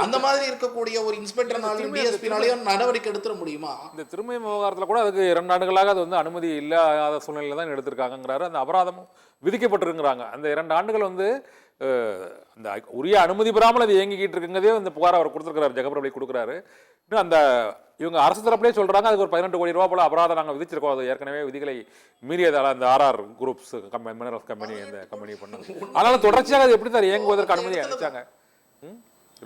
அந்த மாதிரி இருக்கக்கூடிய ஒரு இன்ஸ்பெக்டர்னாலும் டிஎஸ்பினாலையும் நடவடிக்கை எடுத்துட முடியுமா? இந்த திருமய விவகாரத்தில் கூட அதுக்கு 2 ஆண்டுகளாக அது வந்து அனுமதி இல்லாத சூழ்நிலையில் தான் எடுத்திருக்காங்கிறாரு. அந்த அபராதமும் விதிக்கப்பட்டிருக்கிறாங்க. அந்த 2 ஆண்டுகள் வந்து அந்த உரிய அனுமதி பெறாமல் அது இயங்கிக்கிட்டு இருக்குங்கிறதே அந்த புகார் அவர் கொடுத்துருக்காரு, ஜெகபர் அலி கொடுக்குறாரு. இன்னும் அந்த இவங்க அரசு தரப்புலேயே சொல்கிறாங்க அதுக்கு ஒரு 18 கோடி ரூபா போல அபராதம் நாங்கள் விதிச்சிருக்கோம், அது ஏற்கனவே விதிகளை மீறியதால் அந்த ஆர்ஆர் குரூப்ஸ் மினரல்ஸ் கம்பெனி அந்த கம்பெனி பண்ணது. அதனால தொடர்ச்சியாக அது எப்படி சார் இயங்குவதற்கு அனுமதி அளிச்சாங்க?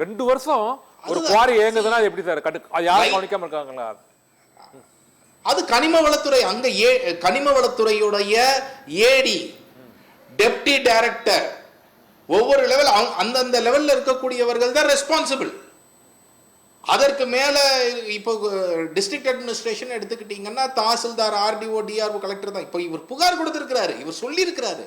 2 வருஷம் ஒரு குவாரி இயங்குதுன்னா அது எப்படி சார் யாரும் கவனிக்காம இருக்காங்களா? அது கனிம வளத்துறை, அங்க கனிம வளத்துறையுடைய ஏடி டெப்டி டைரக்டர் ஒவ்வொரு லெவல் அந்தந்த லெவல்ல இருக்கக்கூடியவர்கள் தான் ரெஸ்பான்சிபிள். அதற்கு மேல இப்போ டிஸ்ட்ரிக்ட் அட்மினிஸ்ட்ரேஷன் எடுத்துக்கிட்டீங்கன்னா தாசில்தார், ஆர்டிஓ, டிஆர்ஓ, கலெக்டர் தான். இப்போ இவர் புகார் கொடுத்திருக்கிறாரு, இவர் சொல்லியிருக்கிறாரு.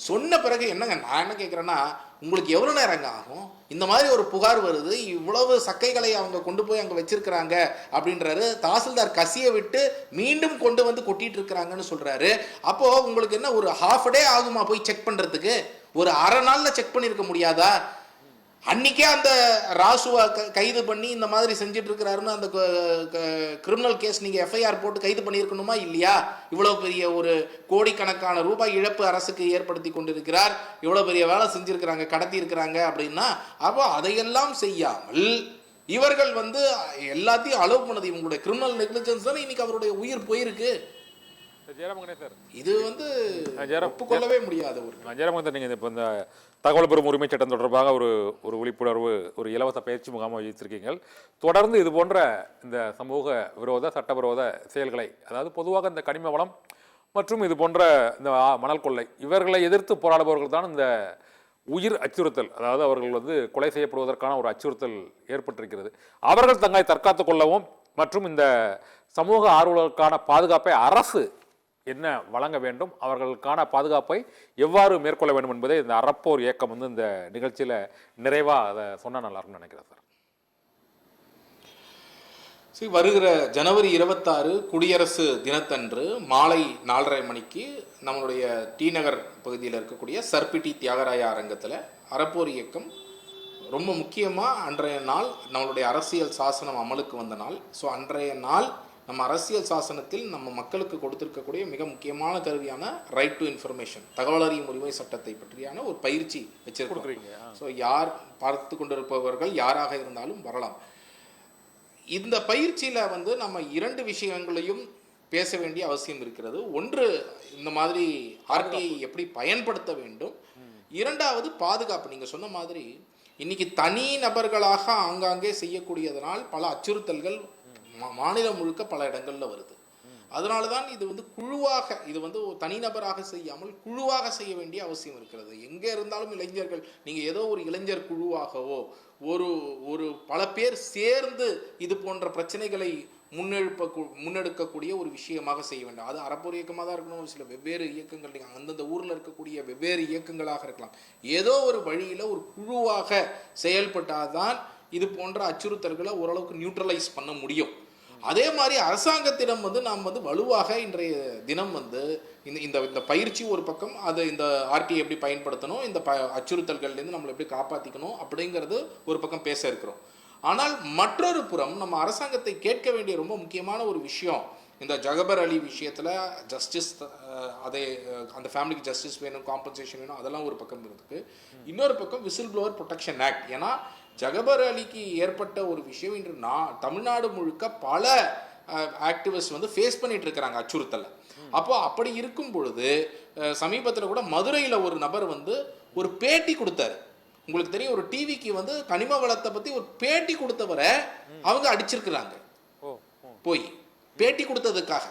சொன்ன பிறகு என்னங்க, நான் என்ன கேட்குறேன்னா, உங்களுக்கு எவ்வளோ நேரங்க ஆகும்? இந்த மாதிரி ஒரு புகார் வருது, இவ்வளவு சக்கைகளை அவங்க கொண்டு போய் அங்கே வச்சிருக்கிறாங்க அப்படின்றாரு. தாசில்தார் கசியை விட்டு மீண்டும் கொண்டு வந்து கொட்டிட்டு இருக்கிறாங்கன்னு சொல்றாரு. அப்போ உங்களுக்கு என்ன ஒரு ஹாஃப் டே ஆகுமா போய் செக் பண்றதுக்கு? ஒரு அரை நாள்ல செக் பண்ணிருக்க முடியாதா? அன்னைக்கே அந்த ராசுவை கைது பண்ணி இந்த மாதிரி செஞ்சுட்டு இருக்கிறாருன்னு அந்த கிரிமினல் கேஸ் நீங்க எஃப்ஐஆர் போட்டு கைது பண்ணியிருக்கணுமா இல்லையா? இவ்வளவு பெரிய ஒரு கோடிக்கணக்கான ரூபாய் இழப்பு அரசுக்கு ஏற்படுத்தி கொண்டிருக்கிறார், இவ்வளவு பெரிய வேலை செஞ்சிருக்கிறாங்க, கடத்தி இருக்கிறாங்க அப்படின்னா, அப்போ அதையெல்லாம் செய்யாமல் இவர்கள் வந்து எல்லாத்தையும் அலோவ் பண்ணது இவங்களுடைய கிரிமினல் நெக்லிஜென்ஸ் தானே இன்னைக்கு அவருடைய உயிர் போயிருக்கு. இது வந்து ஒப்புக்கொள்ளவே முடியாத ஒரு ஜெயராமன். நீங்க இப்போ இந்த தகவல் பெறும் உரிமை சட்டம் தொடர்பாக ஒரு விழிப்புணர்வு, ஒரு இலவச பயிற்சி முகாமை வைத்திருக்கீங்கள். தொடர்ந்து இது போன்ற இந்த சமூக விரோத சட்டவிரோத செயல்களை, அதாவது பொதுவாக இந்த கனிம வளம் மற்றும் இது போன்ற இந்த மணல் கொள்ளை, இவர்களை எதிர்த்து போராடுபவர்கள் தான் இந்த உயிர் அச்சுறுத்தல், அதாவது அவர்கள் வந்து கொலை செய்யப்படுவதற்கான ஒரு அச்சுறுத்தல் ஏற்பட்டிருக்கிறது. அவர்கள் தங்களை தற்காத்துக் கொள்ளவும் மற்றும் இந்த சமூக ஆர்வலர்களுக்கான பாதுகாப்பை அரசு என்ன வழங்க வேண்டும், அவர்களுக்கான பாதுகாப்பை எவ்வாறு மேற்கொள்ள வேண்டும் என்பதை இந்த அறப்போர் இயக்கம் வந்து இந்த நிகழ்ச்சியில் நிறைவாக அதை சொன்னால் நல்லா இருக்கும்னு நினைக்கிறேன் சார். வருகிற ஜனவரி 26 குடியரசு தினத்தன்று மாலை 4:30 மணிக்கு நம்மளுடைய டி நகர் பகுதியில் இருக்கக்கூடிய சர்பிட்டி தியாகராய அரங்கத்தில் அறப்போர் இயக்கம் ரொம்ப முக்கியமாக அன்றைய நாள் நம்மளுடைய அரசியல் சாசனம் அமலுக்கு வந்த நாள். ஸோ அன்றைய நாள் நம்ம அரசியல் சாசனத்தில் நம்ம மக்களுக்கு கொடுத்திருக்கக்கூடிய மிக முக்கியமான கருவியான ரைட் டு இன்ஃபர்மேஷன், தகவல் அறியும் உரிமை சட்டத்தை பற்றியான ஒரு பயிற்சி வச்சிருக்கிறீங்க. ஸோ யார் பார்த்து கொண்டிருப்பவர்கள் யாராக இருந்தாலும் வரலாம். இந்த பயிற்சியில் வந்து நம்ம 2 விஷயங்களையும் பேச வேண்டிய அவசியம் இருக்கிறது. ஒன்று, இந்த மாதிரி ஆர்டிஐ எப்படி பயன்படுத்த வேண்டும். 2வது பாதுகாப்பு. நீங்கள் சொன்ன மாதிரி இன்னைக்கு தனி நபர்களாக ஆங்காங்கே செய்யக்கூடியதனால் பல அச்சுறுத்தல்கள் மாநிலம் முழுக்க பல இடங்கள்ல வருது. அதனால தான் இது வந்து குழுவாக, இது வந்து தனிநபராக செய்யாமல் குழுவாக செய்ய வேண்டிய அவசியம் இருக்கிறது. எங்கே இருந்தாலும் இளைஞர்கள், நீங்கள் ஏதோ ஒரு இளைஞர் குழுவாகவோ ஒரு பல பேர் சேர்ந்து இது போன்ற பிரச்சனைகளை முன்னெடுக்கக்கூடிய ஒரு விஷயமாக செய்ய வேண்டும். அது அறப்போர் இயக்கமாக தான் இருக்கணும், சில வெவ்வேறு இயக்கங்கள், நீங்கள் அந்தந்த ஊரில் இருக்கக்கூடிய வெவ்வேறு இயக்கங்களாக இருக்கலாம். ஏதோ ஒரு வழியில் ஒரு குழுவாக செயல்பட்டால்தான் இது போன்ற அச்சுறுத்தல்களை ஓரளவுக்கு நியூட்ரலைஸ் பண்ண முடியும். அதே மாதிரி அரசாங்கத்திடம் வந்து நாம் வந்து வலுவாக இன்றைய தினம் வந்து இந்த பயிற்சி ஒரு பக்கம், அது இந்த ஆர்டிஐ எப்படி பயன்படுத்தணும், இந்த அச்சுறுத்தல்கள்லேருந்து நம்மளை எப்படி காப்பாற்றிக்கணும் அப்படிங்கிறது ஒரு பக்கம் பேச இருக்கிறோம். ஆனால் மற்றொரு புறம் நம்ம அரசாங்கத்தை கேட்க வேண்டிய ரொம்ப முக்கியமான ஒரு விஷயம், இந்த ஜகபர் அலி விஷயத்தில் ஜஸ்டிஸ், அதை அந்த ஃபேமிலிக்கு ஜஸ்டிஸ் வேணும், காம்பன்சேஷன் வேணும், அதெல்லாம் ஒரு பக்கம் இருக்குது. இன்னொரு பக்கம் விசில் ப்ளோவர் ப்ரொடெக்ஷன் ஆக்ட். ஏன்னா ஜகபர் அலிக்கு ஏற்பட்ட ஒரு விஷயம் இன்று தமிழ்நாடு முழுக்க பல ஆக்டிவிஸ்ட் வந்து ஃபேஸ் பண்ணிட்டு இருக்கிறாங்க அச்சுறுத்தலை. அப்போ அப்படி இருக்கும் பொழுது சமீபத்தில் கூட மதுரையில் ஒரு நபர் வந்து ஒரு பேட்டி கொடுத்தாரு. உங்களுக்கு தெரியும், ஒரு டிவிக்கு வந்து கனிம வளத்தை பற்றி ஒரு பேட்டி கொடுத்தவரை அவங்க அடிச்சிருக்கிறாங்க போய் பேட்டி கொடுத்ததுக்காக.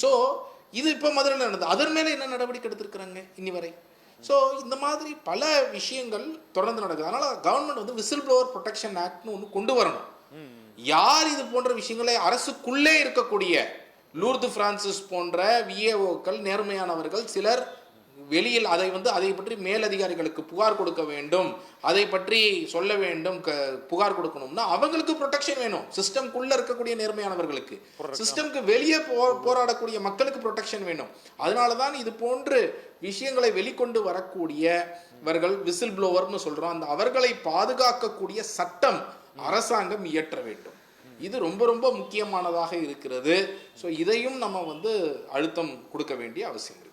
ஸோ இது இப்போ மதுரையில் நடந்தது. அதன் மேலே என்ன நடவடிக்கை எடுத்திருக்கிறாங்க இன்னி வரை? ஸோ இந்த மாதிரி பல விஷயங்கள் தொடர்ந்து நடக்குது. அதனால் கவர்மெண்ட் வந்து விசில் ப்ளோவர் ப்ரொடெக்ஷன் ஆக்ட்னு ஒன்று கொண்டு வரணும். யார் இது போன்ற விஷயங்களை, அரசுக்குள்ளே இருக்கக்கூடிய லூர்து பிரான்சிஸ் போன்ற விஏஓக்கள், நேர்மையானவர்கள் சிலர் வெளியில் அதை பற்றி மேலதிகாரிகளுக்கு புகார் கொடுக்க வேண்டும், அதை பற்றி சொல்ல வேண்டும், புகார் கொடுக்கணும்னா அவங்களுக்கு ப்ரொடெக்ஷன் வேணும். சிஸ்டம்குள்ள இருக்கக்கூடிய நேர்மையானவர்களுக்கு, சிஸ்டம்க்கு வெளியே போராடக்கூடிய மக்களுக்கு ப்ரொடெக்ஷன் வேணும். அதனால தான் இது போன்று விஷயங்களை வெளிக்கொண்டு வரக்கூடியவர்கள் விசில் ப்ளோவர்னு சொல்றோம். அந்த அவர்களை பாதுகாக்கக்கூடிய சட்டம் அரசாங்கம் இயற்ற வேண்டும். இது ரொம்ப ரொம்ப முக்கியமானதாக இருக்கிறது. ஸோ இதையும் நம்ம அழுத்தம் கொடுக்க வேண்டிய அவசியம் இருக்கு.